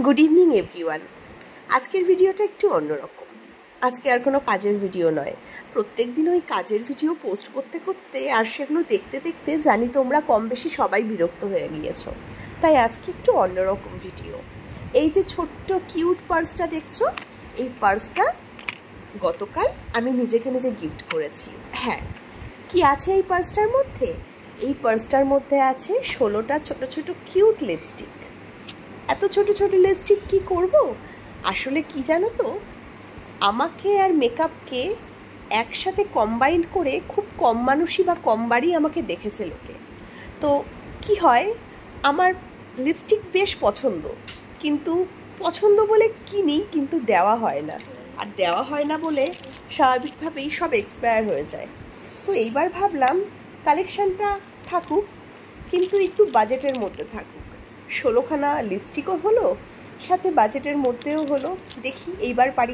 Good evening everyone. আজকের ভিডিওটা একটু অন্যরকম। আজকে আর কোনো কাজের ভিডিও নয়। প্রত্যেক দিন ওই কাজের ভিডিও পোস্ট করতে করতে আর সেগুলো দেখতে দেখতে জানি তোমরা কম বেশি সবাই বিরক্ত হয়ে গিয়েছো। তাই আজকে একটু অন্যরকম ভিডিও। এই যে ছোট্ট কিউট পার্সটা দেখছো, এই পার্সটা গতকাল আমি নিজেকে নিজে গিফট করেছি। হ্যাঁ, কি আছে এই পার্সটার মধ্যে? এই পার্সটার মধ্যে আছে 16টা ছোট ছোট কিউট লিপস্টিক। এত ছোট ছোট লিপস্টিক কি করব? আসলে কি জানো তো, আমাকে আর মেকআপকে একসাথে কম্বাইন করে খুব কম মানুষই বা কম বারই আমাকে দেখেছে লোকে। তো কি হয়, আমার লিপস্টিক বেশ পছন্দ, কিন্তু পছন্দ বলে কিনি, কিন্তু দেওয়া হয় না। আর দেওয়া হয় না বলে স্বাভাবিকভাবেই সব এক্সপায়ার হয়ে যায়। তো এইবার ভাবলাম কালেকশানটা থাকুক, কিন্তু একটু বাজেটের মধ্যে থাকুক। 16খানা লিপস্টিকও হলো, সাথে বাজেটের মধ্যেও হলো। দেখি এইবার পারি